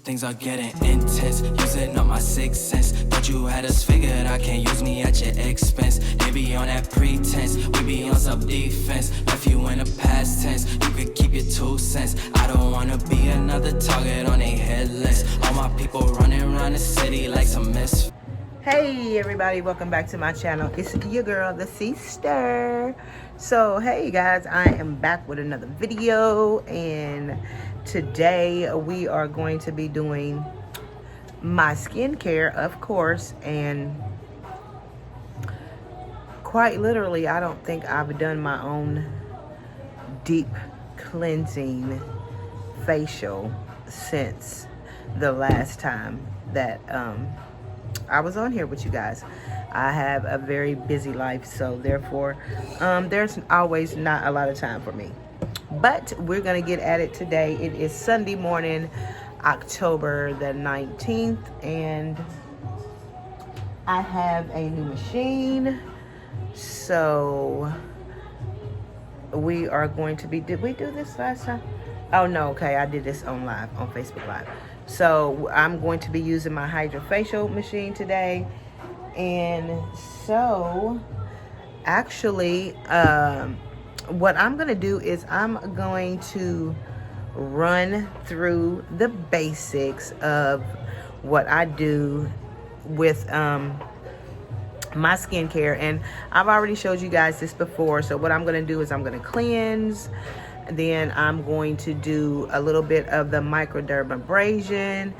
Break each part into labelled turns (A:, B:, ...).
A: Things are getting intense, using up my sixth sense. Thought you had us figured, I can't use me at your expense. They be on that pretense, we be on some defense. Left you in the past tense, you could keep your 2 cents. I don't wanna be another target on a head list. All my people running around the city like some misfits.
B: Hey everybody, welcome back to my channel. It's your girl, the CSTER. So hey guys, I am back with another video, and today we are going to be doing my skincare, of course. And quite literally, I don't think I've done my own deep cleansing facial since the last time that I was on here with you guys. I have a very busy life, so therefore there's always not a lot of time for me. But we're gonna get at it today. It is Sunday morning, October the 19th, and I have a new machine. So we are going to be, did we do this last time? Oh no, okay, I did this on live, on Facebook Live. So I'm going to be using my Hydrafacial machine today. And so actually what I'm going to do is I'm going to run through the basics of what I do with my skincare. And I've already showed you guys this before. So what I'm going to do is I'm going to cleanse. Then I'm going to do a little bit of the microdermabrasion,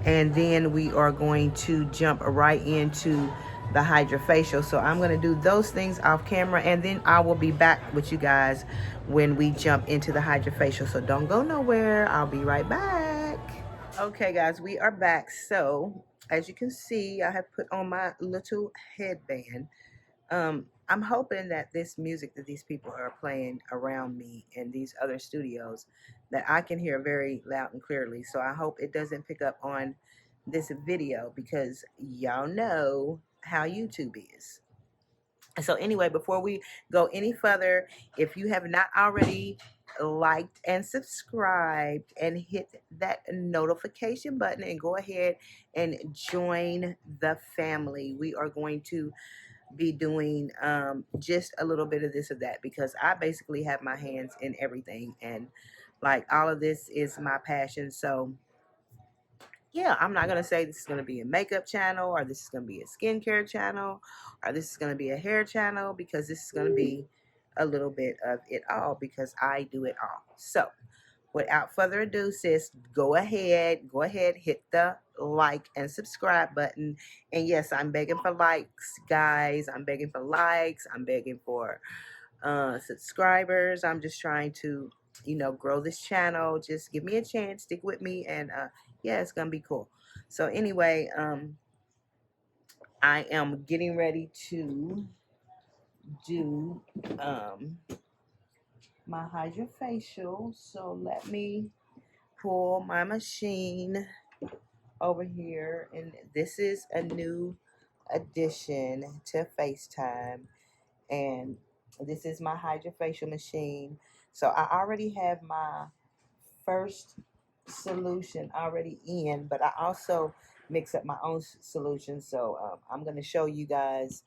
B: and then we are going to jump right into the Hydrafacial. So I'm going to do those things off camera, and then I will be back with you guys when we jump into the Hydrafacial. So don't go nowhere. I'll be right back. Okay guys, we are back. So as you can see, I have put on my little headband. I'm hoping that this music that these people are playing around me in these other studios, that I can hear very loud and clearly. So I hope it doesn't pick up on this video, because y'all know how YouTube is. So anyway, before we go any further, if you have not already liked and subscribed and hit that notification button, and go ahead and join the family. We are going to be doing just a little bit of this or that, because I basically have my hands in everything, and like all of this is my passion. So yeah, I'm not gonna say this is gonna be a makeup channel, or this is gonna be a skincare channel, or this is gonna be a hair channel, because this is gonna be a little bit of it all, because I do it all. So without further ado, sis, go ahead, hit the like and subscribe button. And yes, I'm begging for likes, guys. I'm begging for likes. I'm begging for subscribers. I'm just trying to, grow this channel. Just give me a chance, stick with me, and yeah, it's gonna be cool. So anyway, I am getting ready to do my Hydrafacial. So let me pull my machine over here, and this is a new addition to FaceTime, and this is my Hydrafacial machine. So I already have my first solution already in, but I also mix up my own solution. So I'm going to show you guys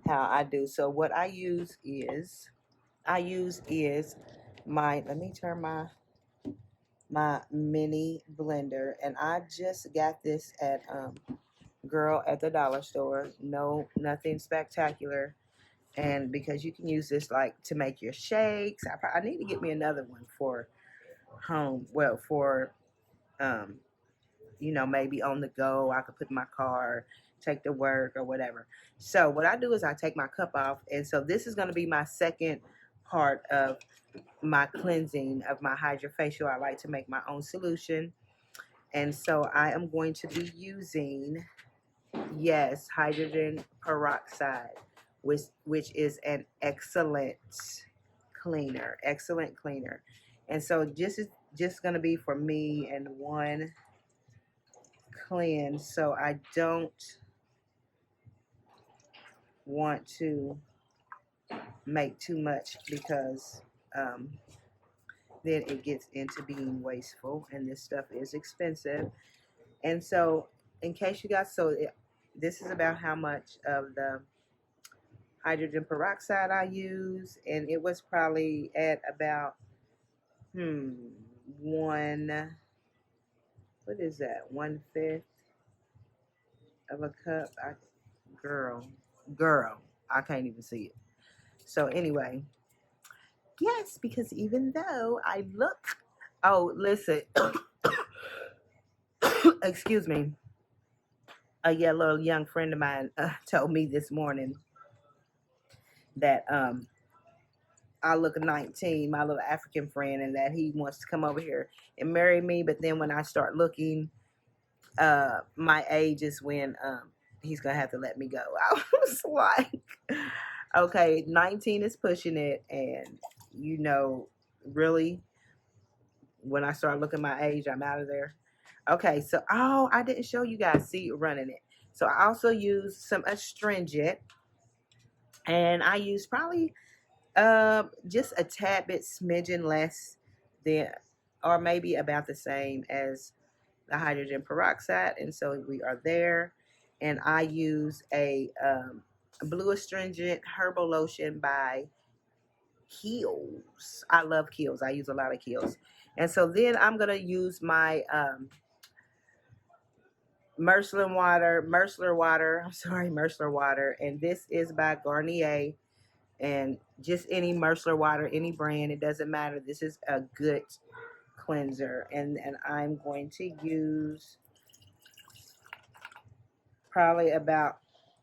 B: how I do. So what I use is my, let me turn my mini blender, and I just got this at girl at the dollar store. No, nothing spectacular. And because you can use this like to make your shakes. I need to get me another one for home, well, for maybe on the go. I could put in my car, take to work or whatever. So what I do is I take my cup off, and so this is going to be my second part of my cleansing of my Hydrafacial. I like to make my own solution, and so I am going to be using, yes, hydrogen peroxide, which is an excellent cleaner, and so just going to be for me and one cleanse. So I don't want to make too much, because then it gets into being wasteful, and this stuff is expensive. And so, in case you guys, this is about how much of the hydrogen peroxide I use, and it was probably at about one, what is that, 1/5 of a cup. Girl, I can't even see it. So anyway, yes, because even though I look, oh, listen, excuse me, a little young friend of mine told me this morning that I look 19, my little African friend, and that he wants to come over here and marry me. But then when I start looking, my age is when he's gonna have to let me go. I was like, okay, 19 is pushing it, and really, when I start looking my age, I'm out of there. Okay, so I didn't show you guys. See, running it. So I also use some astringent, and I use probably just a tad bit smidgen less than, or maybe about the same as the hydrogen peroxide. And so we are there. And I use a blue astringent herbal lotion by Kiehl's. I love Kiehl's. I use a lot of Kiehl's. And so then I'm going to use my Merciless water. And this is by Garnier. And just any Merciless water, any brand, it doesn't matter. This is a good cleanser. And I'm going to use probably about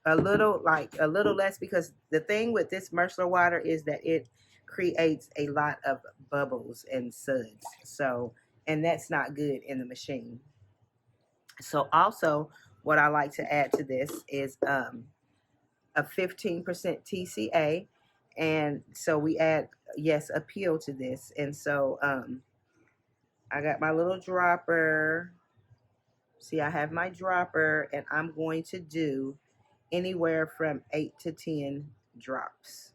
B: a little less, because the thing with this Merciless water is that it creates a lot of bubbles and suds. So, and that's not good in the machine. So also what I like to add to this is a 15% TCA. And so we add, yes, a peel to this. And so I got my little dropper. See, I have my dropper, and I'm going to do anywhere from 8 to 10 drops.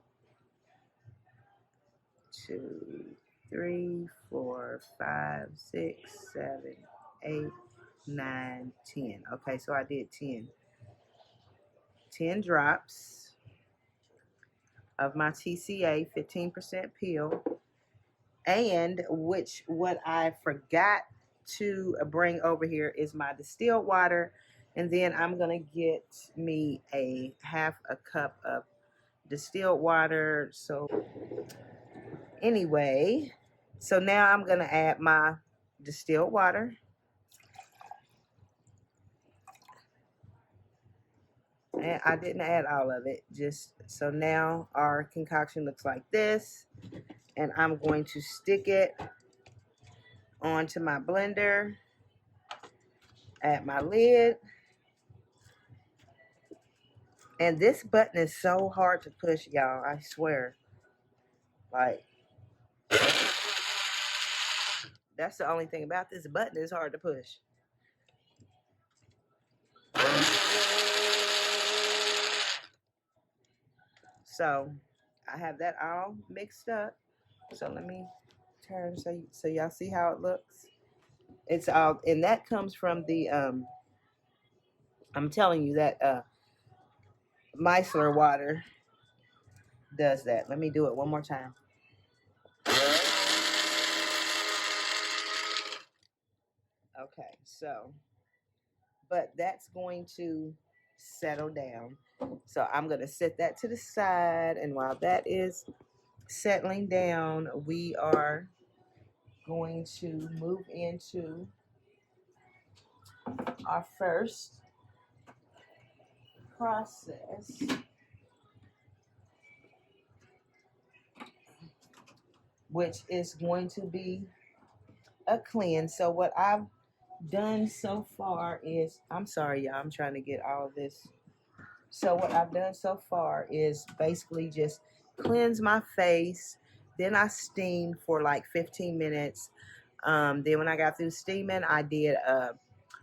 B: 2, 3, 4, 5, 6, 7, 8, 9, 10. Okay, so I did 10. 10 drops of my TCA, 15% peel. And what I forgot to bring over here is my distilled water. And then I'm going to get me a half a cup of distilled water. So anyway, so now I'm going to add my distilled water. And I didn't add all of it. Just so now our concoction looks like this. And I'm going to stick it onto my blender. Add my lid. And this button is so hard to push, y'all. I swear. Like, that's the only thing about this button, is hard to push. So I have that all mixed up. So let me turn so y'all see how it looks. It's all, and that comes from the I'm telling you that micellar water does that. Let me do it one more time. Okay, so, but that's going to settle down. So I'm going to set that to the side, and while that is settling down, we are going to move into our first process, which is going to be a cleanse. So what I've done so far is, I'm sorry, y'all, I'm trying to get all of this. So what I've done so far is basically just cleanse my face. Then I steamed for like 15 minutes. Then when I got through steaming, I did a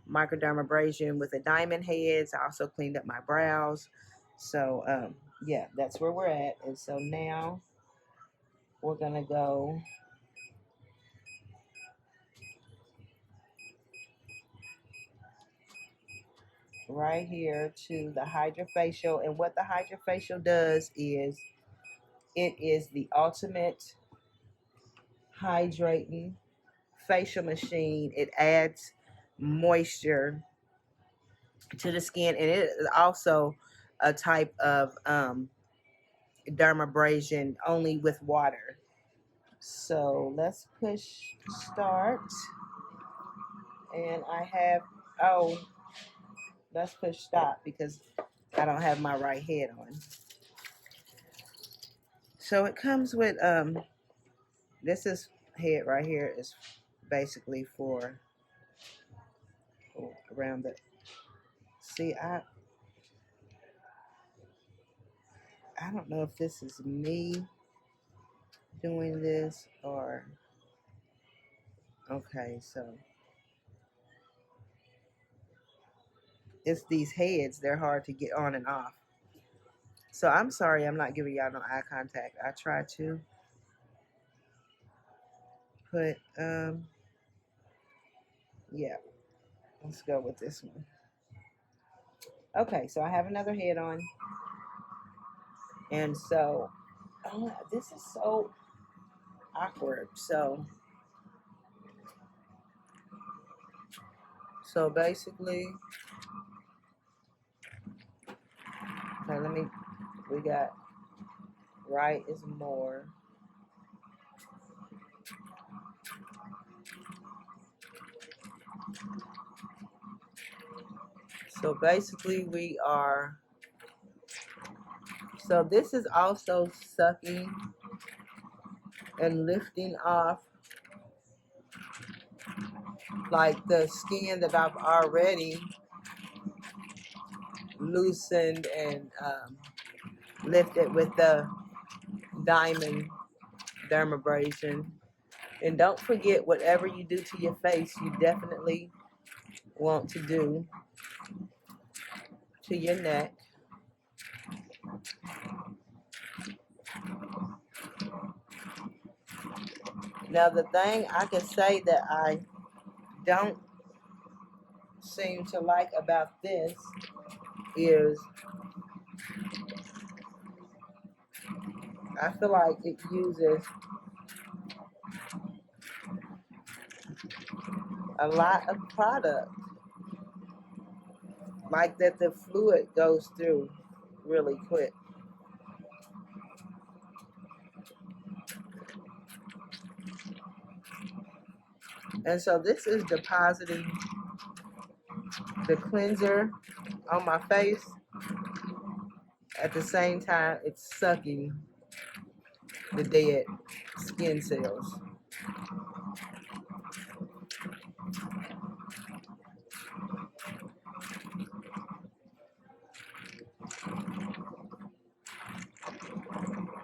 B: microdermabrasion with the diamond heads. I also cleaned up my brows. So yeah, that's where we're at. And so now we're gonna go right here to the Hydrafacial. And what the Hydrafacial does is it is the ultimate hydrating facial machine. It adds moisture to the skin, and it is also a type of dermabrasion only with water. So let's push start. And I have, oh, let's push stop because I don't have my right head on. So it comes with, this is head right here is basically for around the, see, I don't know if this is me doing this or, okay, so it's these heads, they're hard to get on and off. So I'm sorry I'm not giving y'all no eye contact. I try to put, yeah, let's go with this one. Okay, so I have another head on. And so, this is so awkward. So basically, okay, we got right is more. So basically we are, so this is also sucking and lifting off like the skin that I've already loosened and lifted with the diamond dermabrasion. And don't forget, whatever you do to your face, you definitely want to do to your neck. Now, the thing I can say that I don't seem to like about this is I feel like it uses a lot of product, like that the fluid goes through really quick. And so this is depositing the cleanser on my face. At the same time, it's sucking the dead skin cells.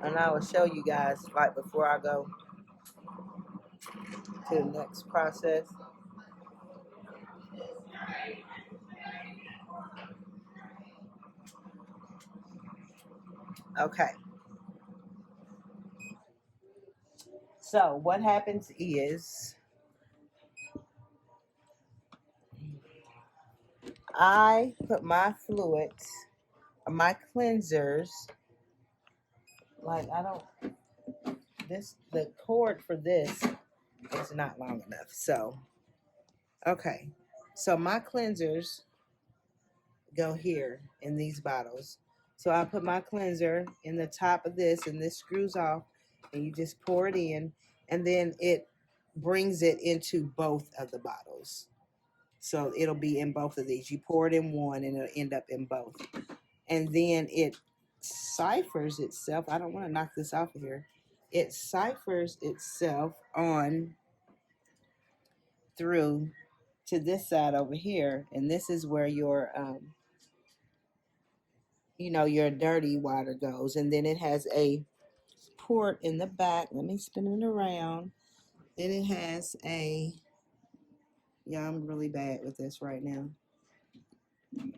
B: And I will show you guys right before I go to the next process. Okay. So what happens is I put my fluids, my cleansers, like the cord for this is not long enough. So, okay. So my cleansers go here in these bottles. So I put my cleanser in the top of this, and this screws off, and you just pour it in, and then it brings it into both of the bottles. So it'll be in both of these. You pour it in one, and it'll end up in both. And then it ciphers itself. I don't want to knock this off of here. It ciphers itself on through to this side over here, and this is where your your dirty water goes. And then it has a port in the back. Let me spin it around. Then it has a, yeah, I'm really bad with this right now.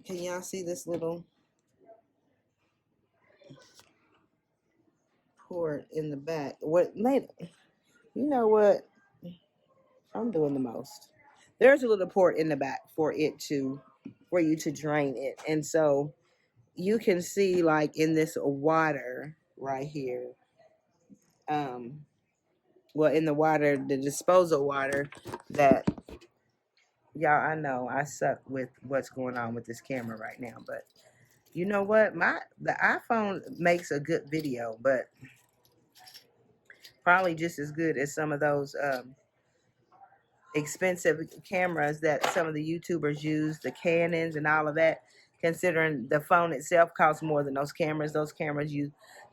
B: Can y'all see this little port in the back? What made, you know what? I'm doing the most. There's a little port in the back for it to for you to drain it. And so you can see, like, in this water right here, well, in the water, the disposal water, that y'all, I know I suck with what's going on with this camera right now, but you know what, the iPhone makes a good video, but probably just as good as some of those expensive cameras that some of the YouTubers use, the Canons and all of that, considering the phone itself costs more than those cameras. Those cameras,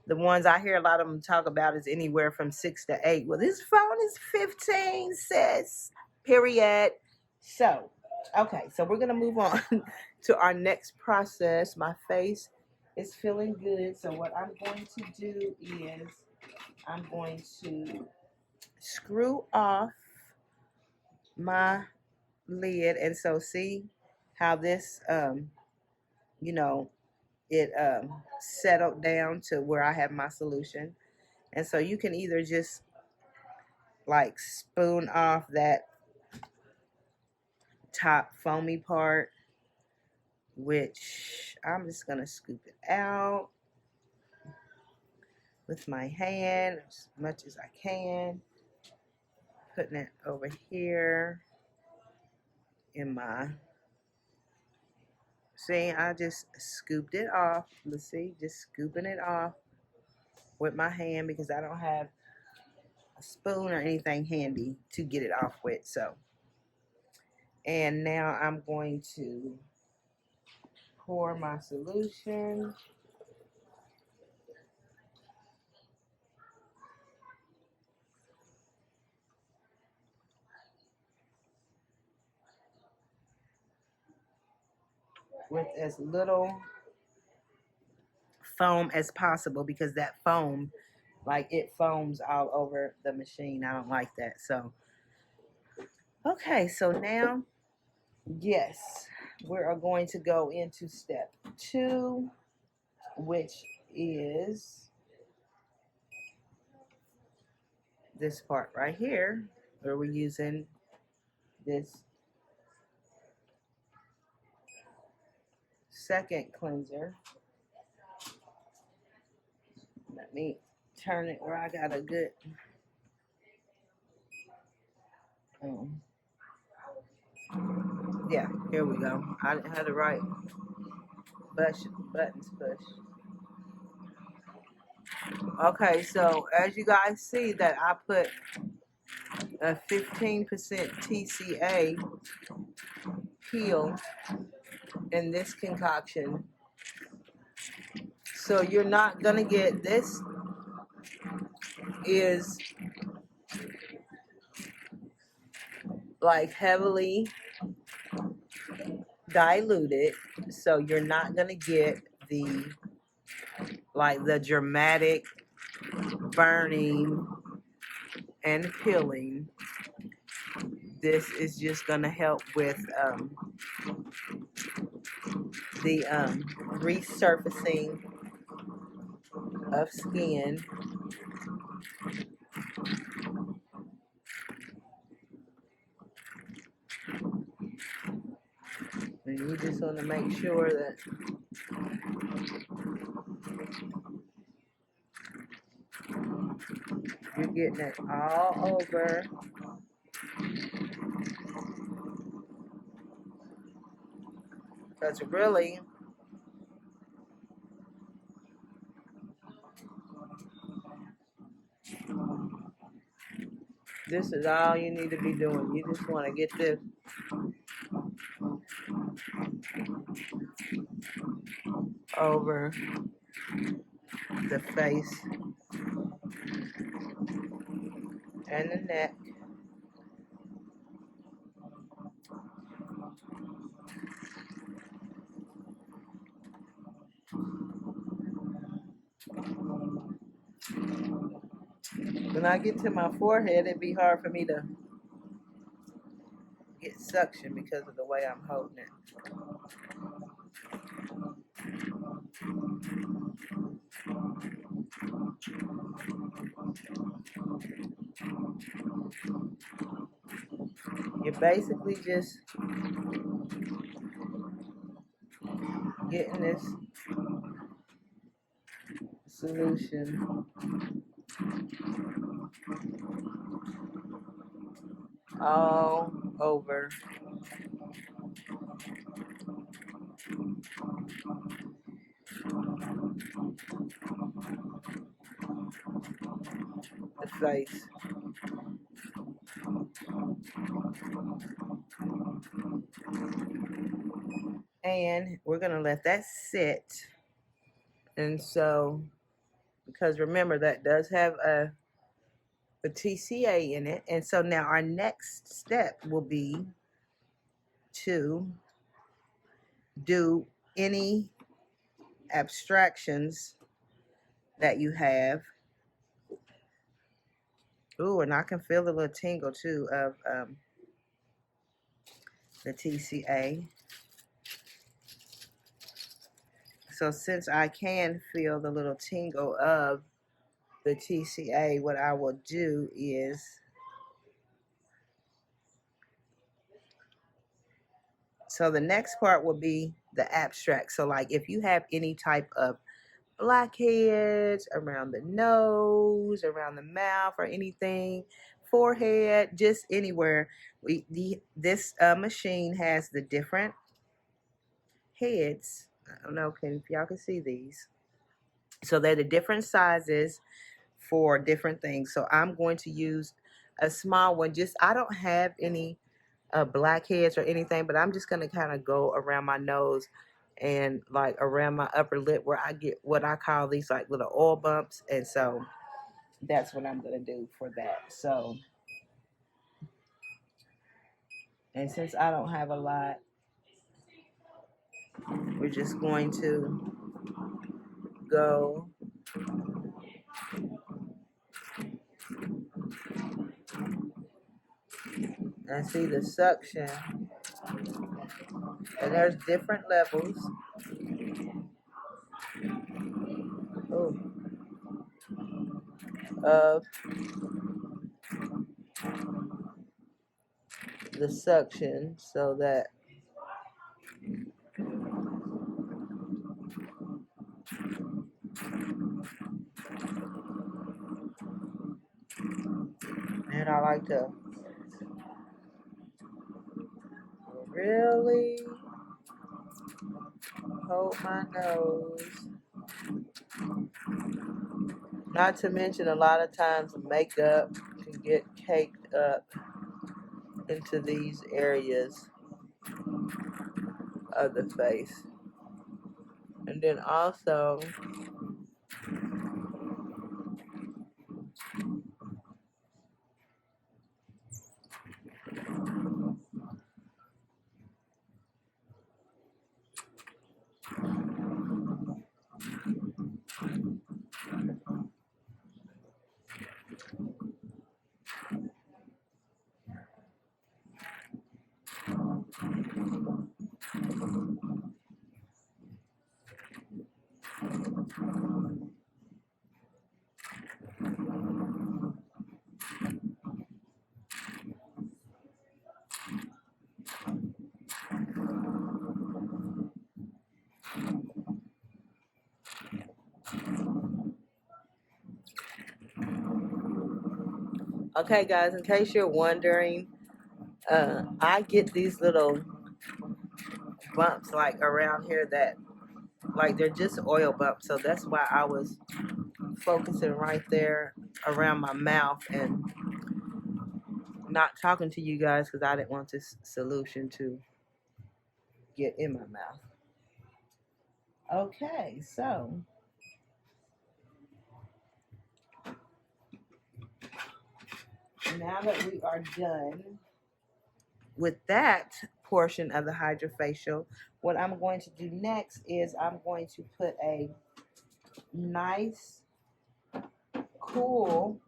B: the ones I hear a lot of them talk about, is anywhere from 6 to 8. Well, this phone is 15, sis. Period. So, okay, so we're going to move on to our next process. My face is feeling good. So what I'm going to do is I'm going to screw off my lid. And so see how this, you know, it settled down to where I have my solution. And so you can either just like spoon off that top foamy part, which I'm just gonna scoop it out with my hand as much as I can, putting it over here in my, see, I just scooped it off. Let's see, just scooping it off with my hand because I don't have a spoon or anything handy to get it off with. So, and now I'm going to pour my solution. With as little foam as possible, because that foam, like, it foams all over the machine. I don't like that. So, okay, so now, yes, we are going to go into step 2, which is this part right here, where we're using this second cleanser. Let me turn it where I got a good, yeah, here we go. I didn't have the right buttons pushed. Okay, so as you guys see that I put a 15% TCA peel in this concoction. So you're not gonna get, this is like heavily diluted, so you're not gonna get the, like, the dramatic burning and peeling. This is just gonna help with the resurfacing of skin. And you just want to make sure that you're getting it all over. Because really, this is all you need to be doing. You just want to get this over the face and the neck. When I get to my forehead, it'd be hard for me to get suction because of the way I'm holding it. You're basically just getting this solution all over the face. And we're going to let that sit. And so, because remember, that does have a TCA in it. And so now our next step will be to do any abstractions that you have. Ooh, and I can feel the little tingle too of the TCA. So since I can feel the little tingle of the TCA, what I will do is so the next part will be the abstract. So like if you have any type of blackheads around the nose, around the mouth, or anything, forehead, just anywhere, this machine has the different heads. I don't know if y'all can see these. So they're the different sizes for different things. So I'm going to use a small one. Just I don't have any blackheads or anything, but I'm just going to kind of go around my nose and like around my upper lip where I get what I call these like little oil bumps. And so that's what I'm going to do for that. So, and since I don't have a lot, we're just going to go and see the suction. And there's different levels. Ooh, of the suction so that and I like to really hold my nose. Not to mention a lot of times makeup can get caked up into these areas of the face. And then also okay guys, in case you're wondering, I get these little bumps like around here that like they're just oil bumps, so that's why I was focusing right there around my mouth and not talking to you guys because I didn't want this solution to get in my mouth. Okay, so now that we are done with that portion of the Hydrafacial, what I'm going to do next is I'm going to put a nice cool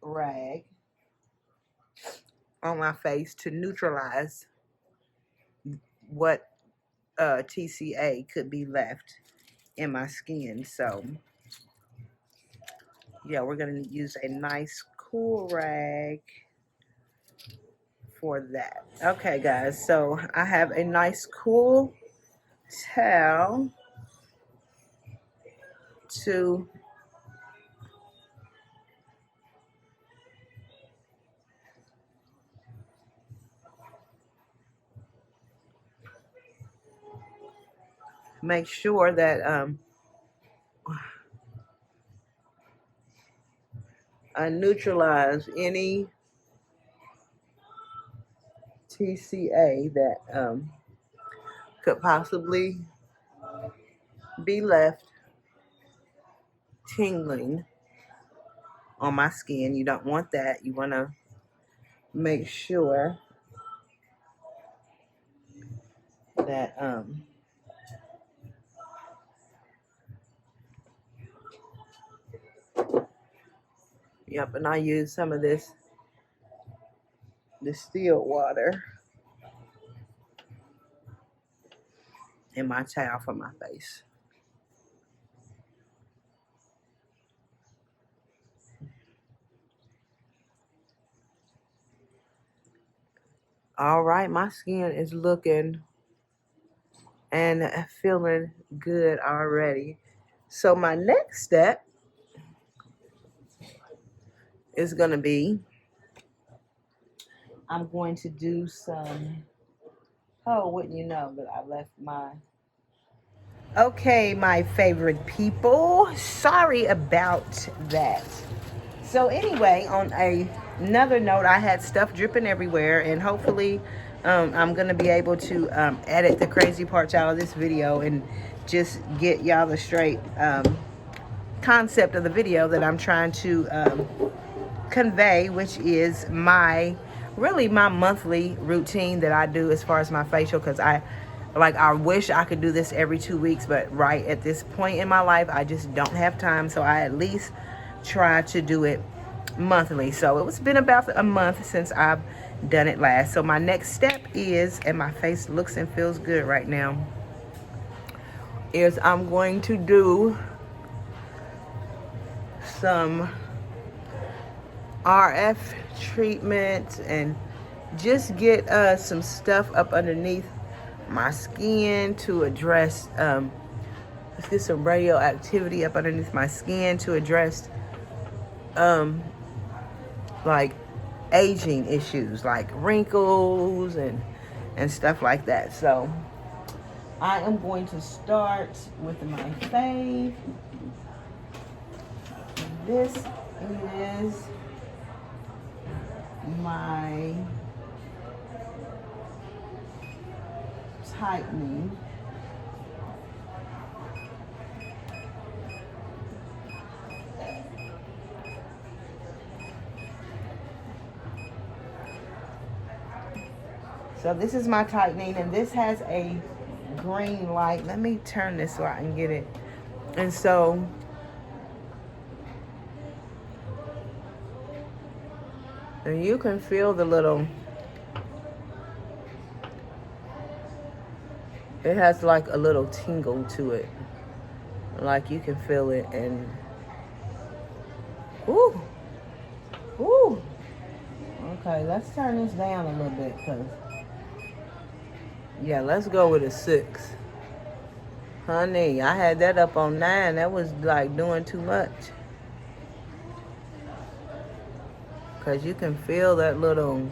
B: rag on my face to neutralize what TCA could be left in my skin. So yeah, we're going to use a nice cool rag for that. Okay guys, so I have a nice cool towel to make sure that I neutralize any TCA that could possibly be left tingling on my skin. You don't want that. You want to make sure that yep, and I use some of this distilled water in my towel for my face. All right, my skin is looking and feeling good already. So my next step is going to be, I'm going to do some, oh, wouldn't you know that I left my, okay, my favorite people, sorry about that. So anyway, on another note, I had stuff dripping everywhere, and hopefully I'm going to be able to edit the crazy parts out of this video and just get y'all the straight concept of the video that I'm trying to convey, which is really my monthly routine that I do as far as my facial, because I wish I could do this every 2 weeks, but right at this point in my life, I just don't have time. So I at least try to do it monthly. So it's been about a month since I've done it last. So my next step is, and my face looks and feels good right now, is I'm going to do some RF treatment and just get some stuff up underneath my skin to address let's get some radioactivity up underneath my skin to address like aging issues like wrinkles and stuff like that. So I am going to start with my fave. This is my tightening. So this is my tightening, and this has a green light. Let me turn this so I can get it. And so and you can feel the little, it has like a little tingle to it. Like you can feel it, and ooh, ooh. Okay, let's turn this down a little bit, because yeah, let's go with a 6. Honey, I had that up on 9. That was like doing too much. Because you can feel that little,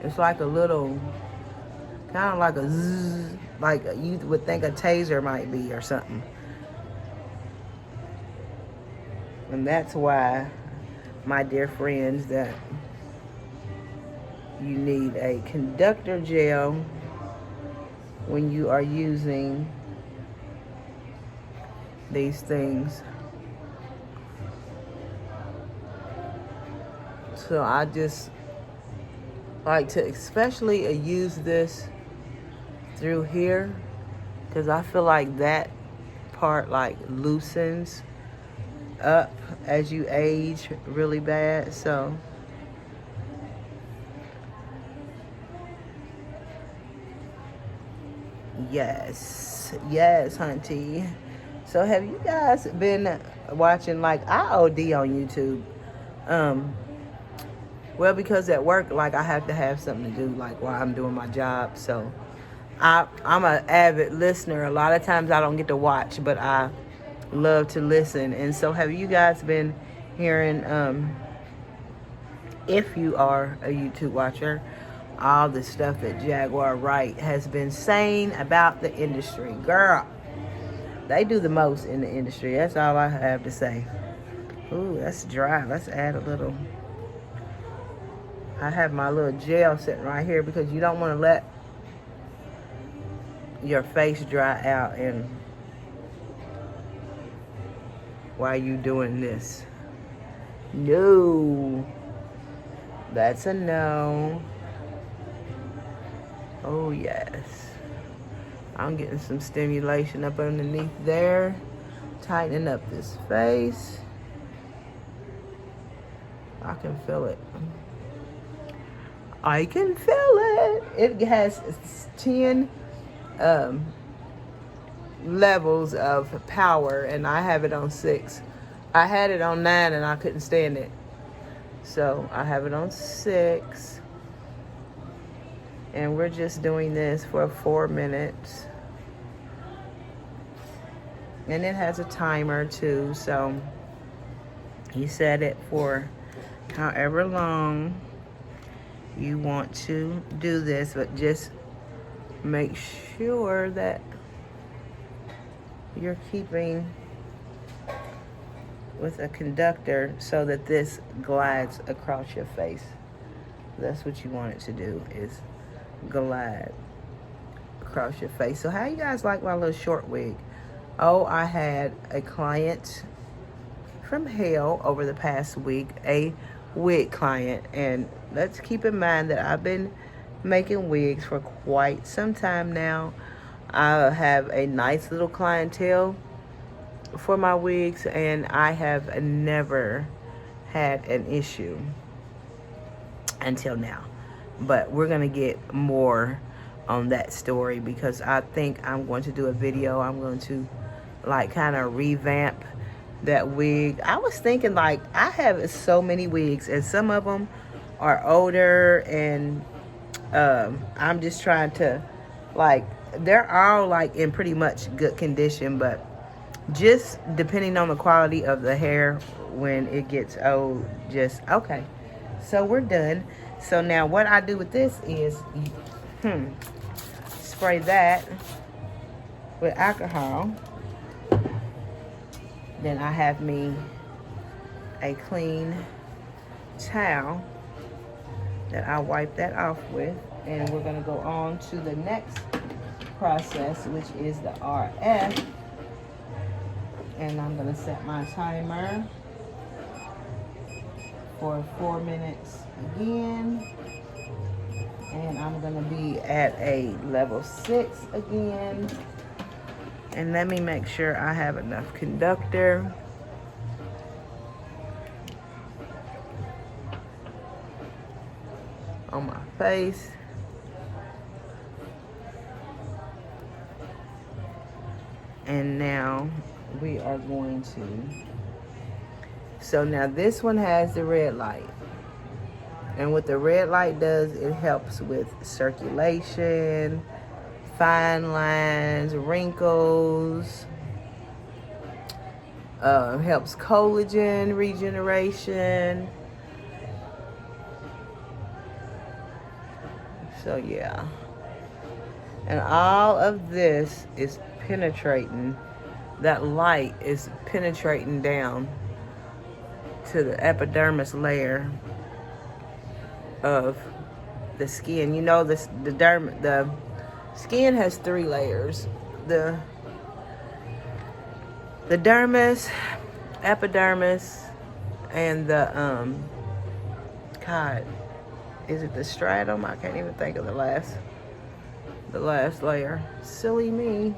B: it's like a little, kind of like a zzz, like you would think a taser might be or something. And that's why, my dear friends, that you need a conductor gel when you are using these things. So I just like to especially use this through here, because I feel like that part like loosens up as you age really bad. So yes, hunty. So have you guys been watching, like, I OD on YouTube? Well, because at work, like, I have to have something to do, like, while I'm doing my job. So I'm an avid listener. A lot of times I don't get to watch, but I love to listen. And so have you guys been hearing, if you are a YouTube watcher, all the stuff that Jaguar Wright has been saying about the industry? Girl, they do the most in the industry. That's all I have to say. Ooh, that's dry. Let's add a little. I have my little gel sitting right here because you don't want to let your face dry out and while you doing this. No. That's a no. Oh yes. I'm getting some stimulation up underneath there. Tightening up this face. I can feel it. I can feel it. It has 10 levels of power, and I have it on 6. I had it on 9 and I couldn't stand it. So I have it on 6. And we're just doing this for 4 minutes. And it has a timer too, so you set it for however long you want to do this, but just make sure that you're keeping with a conductor so that this glides across your face. That's what you want it to do, is glide across your face. So how you guys like my little short wig? Oh, I had a client from hell over the past week, a wig client, and let's keep in mind that I've been making wigs for quite some time now. I have a nice little clientele for my wigs, and I have never had an issue until now. But we're gonna get more on that story because I think I'm going to do a video. I'm going to like kind of revamp that wig. I was thinking, like, I have so many wigs and some of them are older, and I'm just trying to, like, they're all like in pretty much good condition, but just depending on the quality of the hair when it gets old, just okay. So we're done. So now what I do with this is spray that with alcohol. Then I have me a clean towel that I wipe that off with. And we're gonna go on to the next process, which is the RF. And I'm gonna set my timer for 4 minutes again. And I'm gonna be at a level 6 again. And let me make sure I have enough conductor. On my face. And now we are going to, so now this one has the red light. And what the red light does, it helps with circulation, fine lines, wrinkles, helps collagen regeneration. So yeah. And all of this is penetrating, that light is penetrating down to the epidermis layer of the skin. You know, the skin has 3 layers. The dermis, epidermis, and the God, is it the stratum? I can't even think of the last layer. Silly me.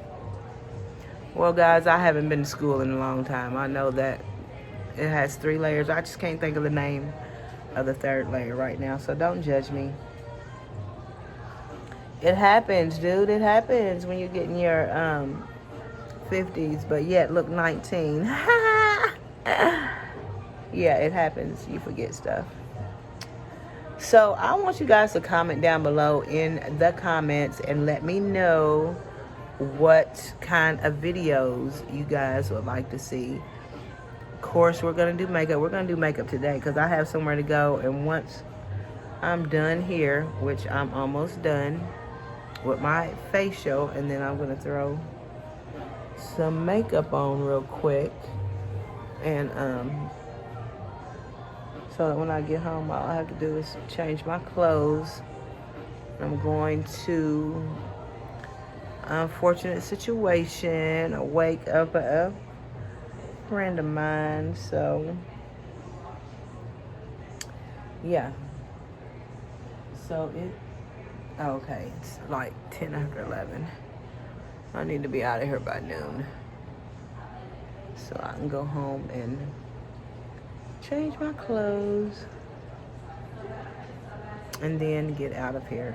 B: Well, guys, I haven't been to school in a long time. I know that it has 3 layers. I just can't think of the name of the 3rd layer right now, so don't judge me. It happens, dude. It happens when you get in your 50s, but yet look 19. Yeah, it happens. You forget stuff. So I want you guys to comment down below in the comments and let me know what kind of videos you guys would like to see. Of course, we're going to do makeup. We're going to do makeup today because I have somewhere to go. And once I'm done here, which I'm almost done with my facial, and then I'm going to throw some makeup on real quick. And so that when I get home, all I have to do is change my clothes. I'm going to unfortunate situation, a wake up a friend of mine. So yeah. So okay, it's like 10 after 11. I need to be out of here by noon so I can go home and change my clothes and then get out of here.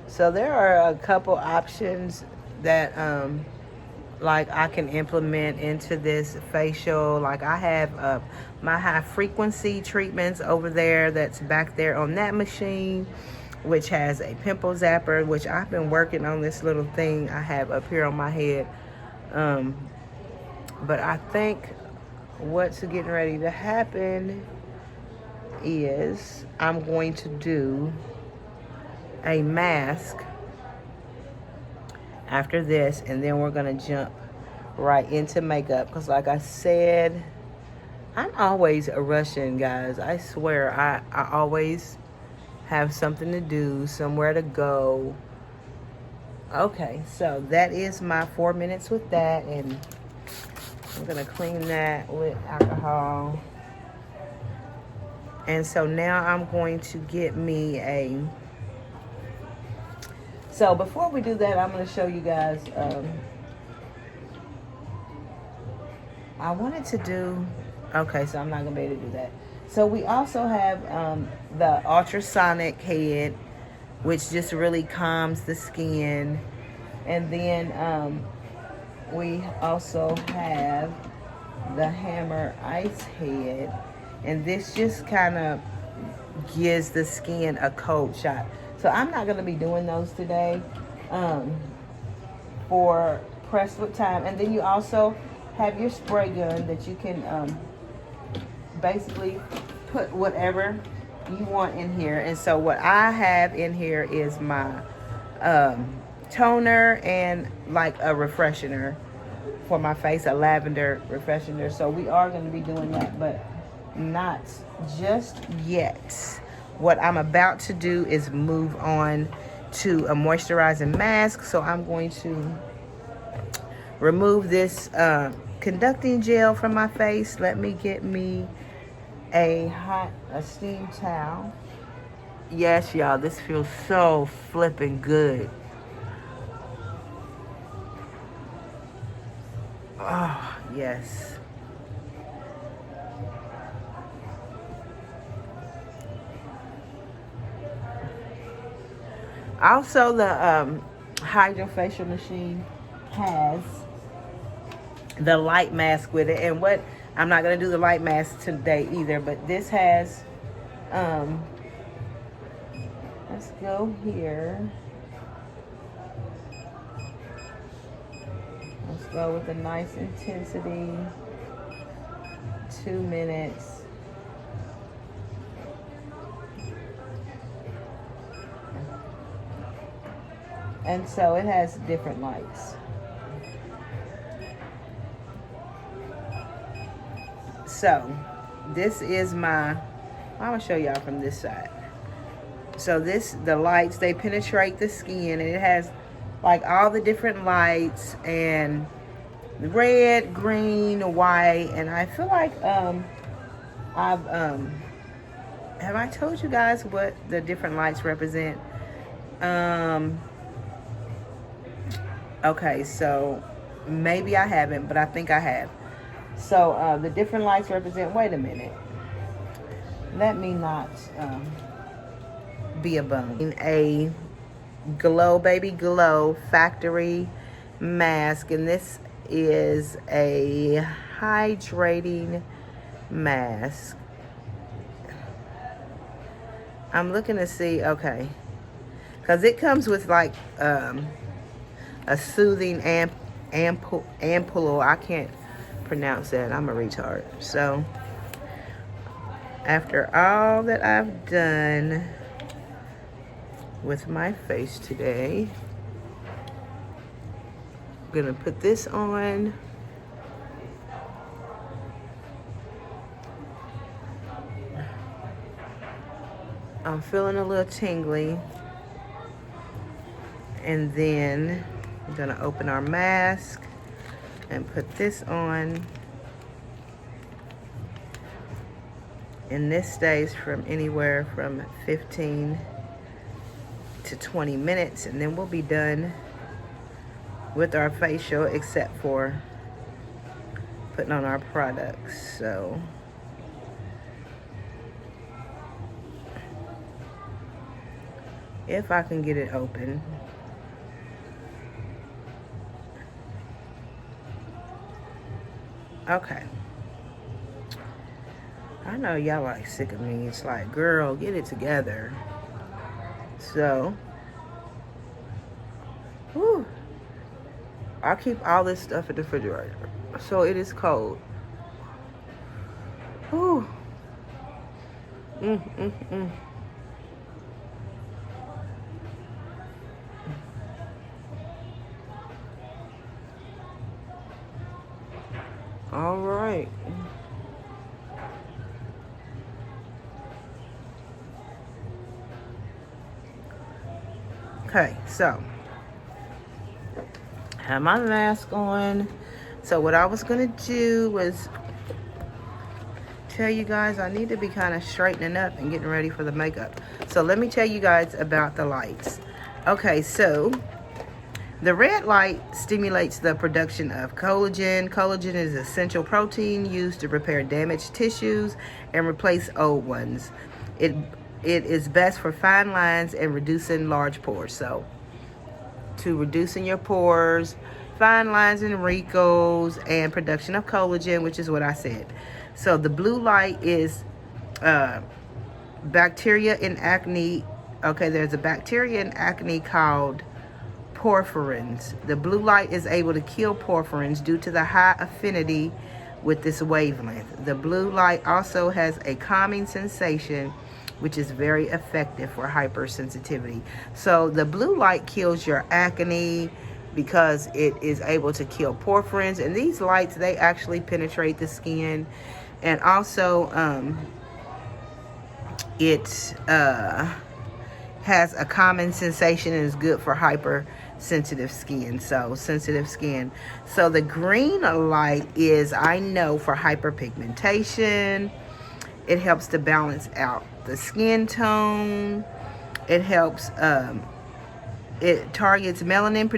B: So there are a couple options that like I can implement into this facial. Like I have my high frequency treatments over there, that's back there on that machine, which has a pimple zapper, which I've been working on this little thing I have up here on my head. But I think what's getting ready to happen is I'm going to do a mask after this, and then we're gonna jump right into makeup, because like I said, I'm always rushing, guys. I swear, I always have something to do, somewhere to go. Okay, so that is my 4 minutes with that, and I'm gonna clean that with alcohol. And so now I'm going to get me a, so before we do that, I'm going to show you guys, I wanted to do, okay, so I'm not going to be able to do that. So we also have the ultrasonic head, which just really calms the skin. And then we also have the hammer ice head. And this just kind of gives the skin a cold shot. So I'm not going to be doing those today for pressed with time. And then you also have your spray gun that you can basically put whatever you want in here. And so what I have in here is my toner and like a refreshener for my face, a lavender refreshener. So we are going to be doing that, but not just yet. What I'm about to do is move on to a moisturizing mask. So I'm going to remove this conducting gel from my face. Let me get me a steam towel. Yes, y'all, this feels so flipping good. Oh, yes. Also, the Hydrafacial machine has the light mask with it. And what, I'm not going to do the light mask today either, but this has, let's go here. Let's go with a nice intensity, 2 minutes. And so it has different lights. So this is my, I'm gonna show y'all from this side. So the lights, they penetrate the skin, and it has like all the different lights, and red, green, white. And I feel like have I told you guys what the different lights represent? Okay, so maybe I haven't, but I think I have. So the different lights represent, wait a minute. Let me not be a bum. A Glow Baby Glow factory mask, and this is a hydrating mask. I'm looking to see, okay, because it comes with like a soothing ampoule. I can't pronounce that. I'm a retard. So after all that I've done with my face today, I'm gonna put this on. I'm feeling a little tingly. And then I'm gonna open our mask and put this on. And this stays from anywhere from 15 to 20 minutes, and then we'll be done with our facial, except for putting on our products. So if I can get it open. Okay. I know y'all like sick of me. It's like, girl, get it together. So, whew, I'll keep all this stuff in the refrigerator. So it is cold. Whew. All right. Okay, so I have my mask on. So what I was gonna do was tell you guys I need to be kind of straightening up and getting ready for the makeup. So let me tell you guys about the lights. Okay, so the red light stimulates the production of collagen. Collagen is an essential protein used to repair damaged tissues and replace old ones. It is best for fine lines and reducing large pores. So, to reducing your pores, fine lines and wrinkles, and production of collagen, which is what I said. So, the blue light is bacteria in acne. Okay, there's a bacteria in acne called porphyrins. The blue light is able to kill porphyrins due to the high affinity with this wavelength. The blue light also has a calming sensation, which is very effective for hypersensitivity. So the blue light kills your acne because it is able to kill porphyrins. And these lights, they actually penetrate the skin. And also, it has a calming sensation and is good for hypersensitive skin. So sensitive skin. So the green light is, I know, for hyperpigmentation. It helps to balance out the skin tone. It helps, it targets melanin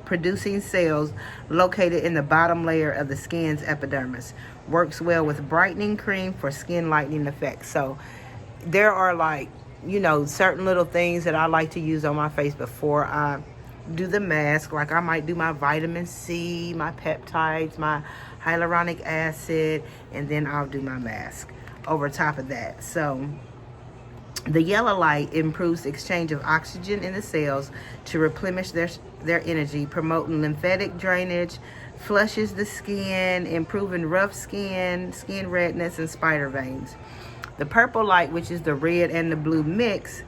B: producing cells located in the bottom layer of the skin's epidermis. Works well with brightening cream for skin lightening effects. So there are, like, you know, certain little things that I like to use on my face before I do the mask. Like I might do my vitamin C, my peptides, my hyaluronic acid, and then I'll do my mask over top of that. So the yellow light improves the exchange of oxygen in the cells to replenish their energy, promoting lymphatic drainage, flushes the skin, improving rough skin, skin redness, and spider veins. The purple light, which is the red and the blue mix,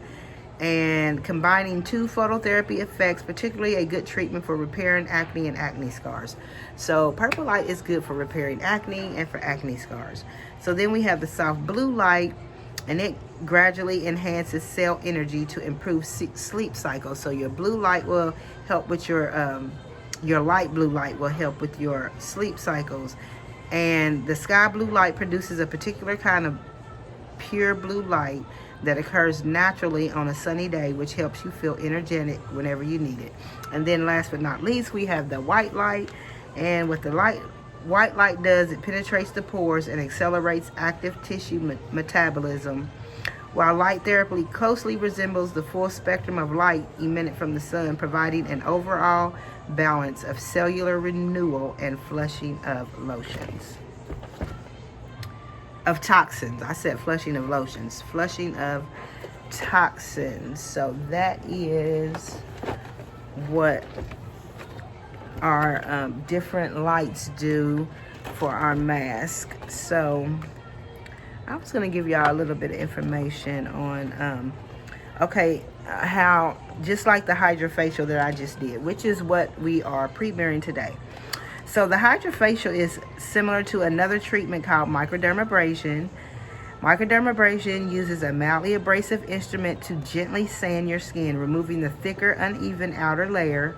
B: and combining two phototherapy effects, particularly a good treatment for repairing acne and acne scars. So purple light is good for repairing acne and for acne scars. So then we have the soft blue light, and it gradually enhances cell energy to improve sleep cycles. So your blue light will help with your light blue light will help with your sleep cycles. And the sky blue light produces a particular kind of pure blue light that occurs naturally on a sunny day, which helps you feel energetic whenever you need it. And then last but not least, we have the white light. And what the white light does, it penetrates the pores and accelerates active tissue metabolism, while light therapy closely resembles the full spectrum of light emitted from the sun, providing an overall balance of cellular renewal and flushing of lotions. Of toxins. I said flushing of lotions. Flushing of toxins. So that is what our different lights do for our mask. So I was going to give y'all a little bit of information on how, just like the Hydrafacial that I just did, which is what we are premiering today. So the Hydrafacial is similar to another treatment called microdermabrasion. Microdermabrasion uses a mildly abrasive instrument to gently sand your skin, removing the thicker, uneven outer layer,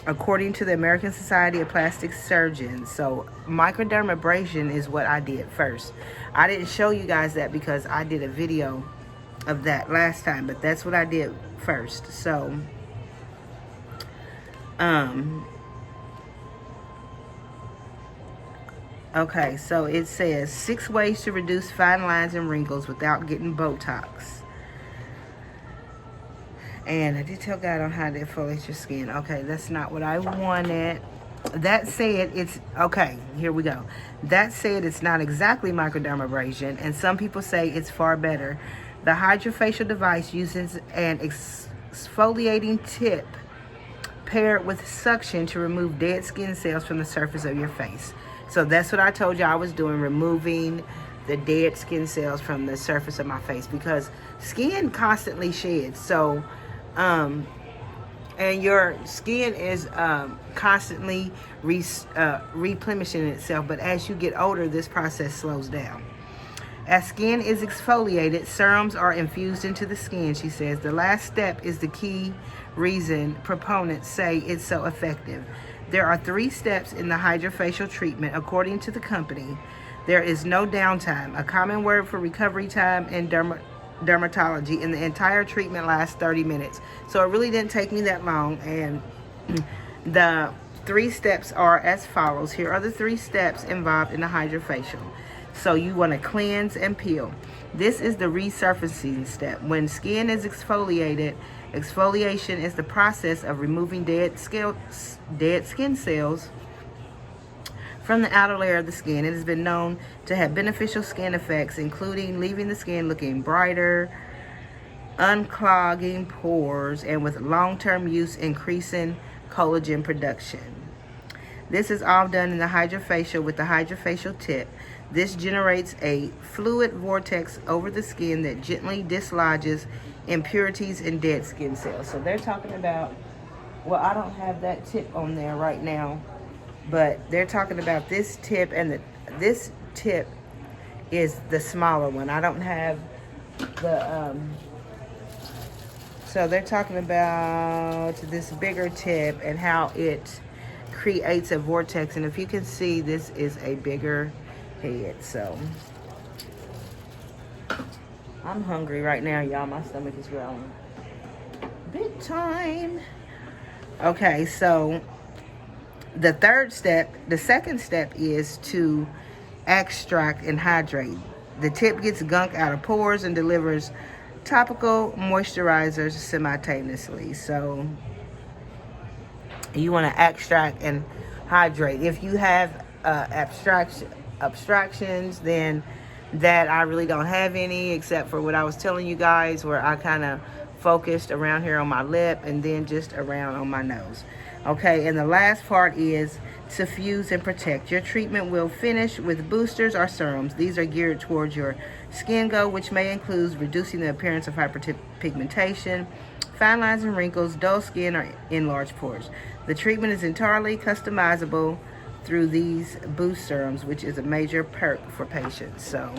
B: according to the American Society of Plastic Surgeons. So microdermabrasion is what I did first. I didn't show you guys that because I did a video of that last time, but that's what I did first. So okay, so it says 6 ways to reduce fine lines and wrinkles without getting Botox. And a detailed guide on how to exfoliate your skin. Okay, that's not what I wanted. That said, it's, okay, here we go. That said, it's not exactly microdermabrasion, and some people say it's far better. The Hydrafacial device uses an exfoliating tip paired with suction to remove dead skin cells from the surface of your face. So that's what I told you I was doing, removing the dead skin cells from the surface of my face, because skin constantly sheds. So, and your skin is constantly replenishing itself. But as you get older, this process slows down. As skin is exfoliated, serums are infused into the skin, she says. The last step is the key reason proponents say it's so effective. There are 3 steps in the Hydrafacial treatment, according to the company. There is no downtime, a common word for recovery time in dermatology, and the entire treatment lasts 30 minutes. So it really didn't take me that long, and the 3 steps are as follows. Here are the 3 steps involved in the Hydrafacial. So you want to cleanse and peel. This is the resurfacing step. When skin is exfoliated, exfoliation is the process of removing dead skin cells from the outer layer of the skin. It has been known to have beneficial skin effects, including leaving the skin looking brighter, unclogging pores, and with long-term use, increasing collagen production. This is all done in the Hydrafacial with the Hydrafacial tip. This generates a fluid vortex over the skin that gently dislodges impurities and dead skin cells. So they're talking about, well, I don't have that tip on there right now, but they're talking about this tip, and this tip is the smaller one. I don't have the, so they're talking about this bigger tip and how it creates a vortex. And if you can see, this is a bigger head. So I'm hungry right now, y'all. My stomach is growling big time. Okay, so the second step is to extract and hydrate. The tip gets gunk out of pores and delivers topical moisturizers simultaneously. So you want to extract and hydrate. If you have abstractions, then that I really don't have any, except for what I was telling you guys, where I kind of focused around here on my lip and then just around on my nose. Okay, and the last part is to fuse and protect. Your treatment will finish with boosters or serums. These are geared towards your skin glow, which may include reducing the appearance of hyperpigmentation, fine lines and wrinkles, dull skin, or enlarged pores. The treatment is entirely customizable through these boost serums, which is a major perk for patients. So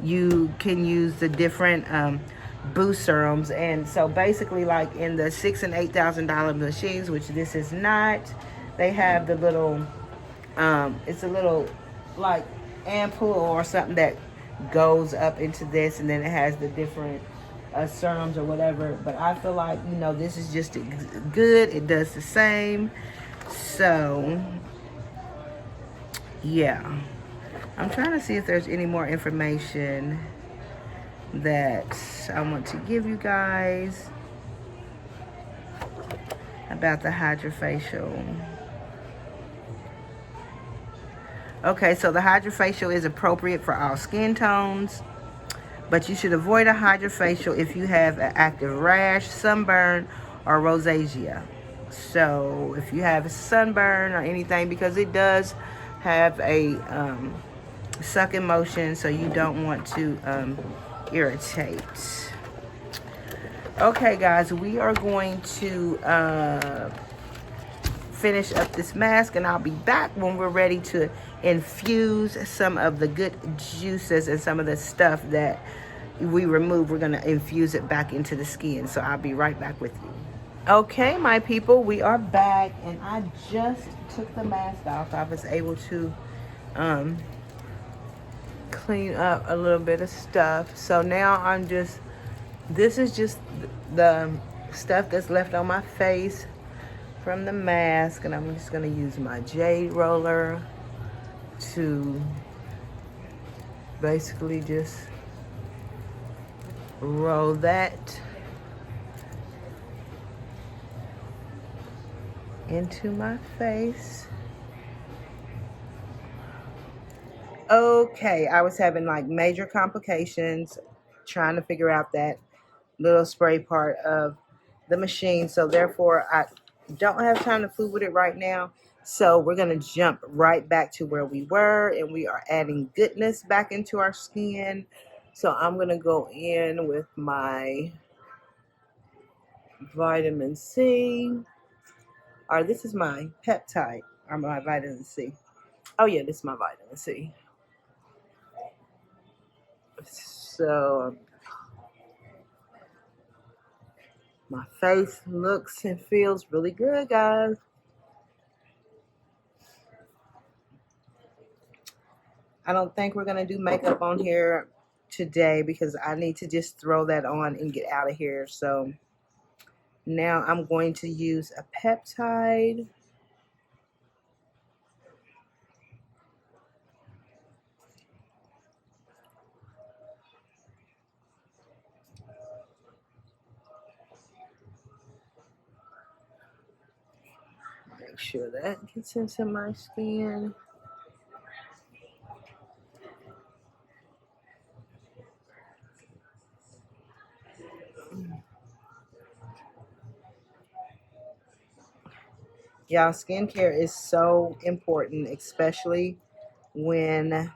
B: you can use the different boost serums, and so basically, like in the $6,000 and $8,000 machines, which this is not, they have the little it's a little like ampoule or something that goes up into this, and then it has the different serums or whatever. But I feel like, you know, this is just good. It does the same. So yeah, I'm trying to see if there's any more information that I want to give you guys about the Hydrafacial. Okay, so the Hydrafacial is appropriate for all skin tones, but you should avoid a Hydrafacial if you have an active rash, sunburn, or rosacea. So if you have sunburn or anything, because it does have a sucking motion, so you don't want to irritate. Okay, guys, we are going to finish up this mask, and I'll be back when we're ready to infuse some of the good juices and some of the stuff that we remove. We're going to infuse it back into the skin, so I'll be right back with you. Okay, my people, we are back, and I just took the mask off. I was able to clean up a little bit of stuff. So now this is just the stuff that's left on my face from the mask, and I'm just going to use my jade roller to basically just roll that into my face. Okay, I was having like major complications trying to figure out that little spray part of the machine, so therefore I don't have time to fool with it right now. So we're going to jump right back to where we were, and we are adding goodness back into our skin. So I'm going to go in with my vitamin C, or this is my peptide, or my vitamin C. Oh yeah, this is my vitamin C. So my face looks and feels really good, guys. I don't think we're going to do makeup on here today because I need to just throw that on and get out of here. So now I'm going to use a peptide. Make sure that gets into my skin. Y'all, skincare is so important, especially when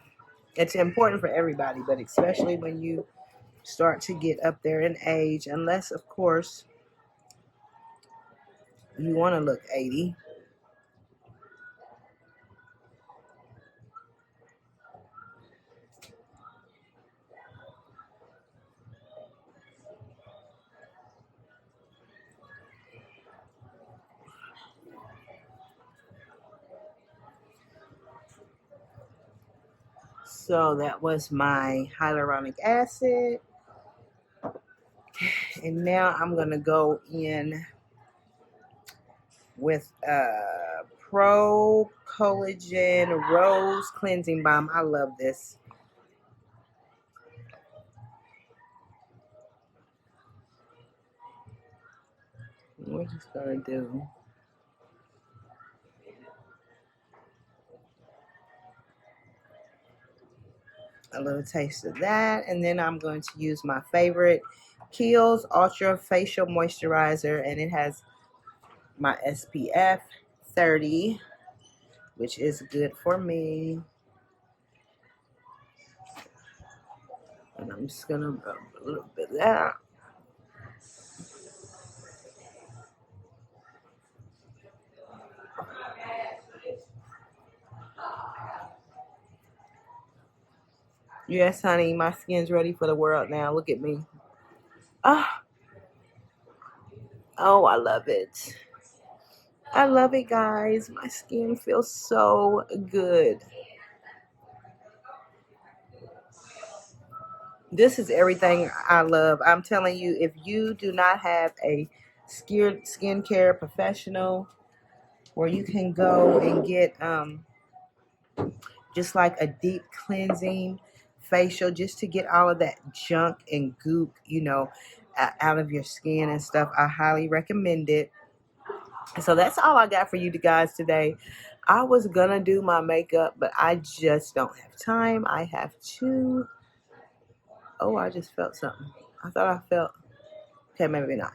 B: it's important for everybody, but especially when you start to get up there in age, unless, of course, you want to look 80. So that was my hyaluronic acid. And now I'm going to go in with Pro Collagen Rose Cleansing Balm. I love this. We're just going to do a little taste of that, and then I'm going to use my favorite Kiehl's Ultra Facial Moisturizer, and it has my SPF 30, which is good for me. And I'm just gonna rub a little bit of that. Yes, honey, my skin's ready for the world now. Look at me. Ah. Oh, I love it. I love it, guys. My skin feels so good. This is everything I love. I'm telling you, if you do not have a skincare professional where you can go and get just like a deep cleansing facial just to get all of that junk and goop, you know, out of your skin and stuff. I highly recommend it. So that's all I got for you guys today. I was gonna do my makeup, but I just don't have time. I have to. Oh, I just felt something. I thought I felt. Okay, maybe not.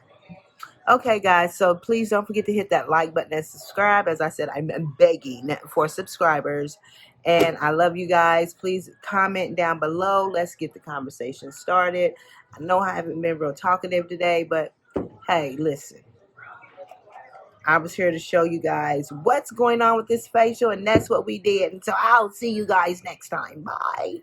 B: Okay, guys, so please don't forget to hit that like button and subscribe. As I said, I'm begging for subscribers. And I love you guys. Please comment down below. Let's get the conversation started. I know I haven't been real talkative today, but hey, listen. I was here to show you guys what's going on with this facial, and that's what we did. And so I'll see you guys next time. Bye.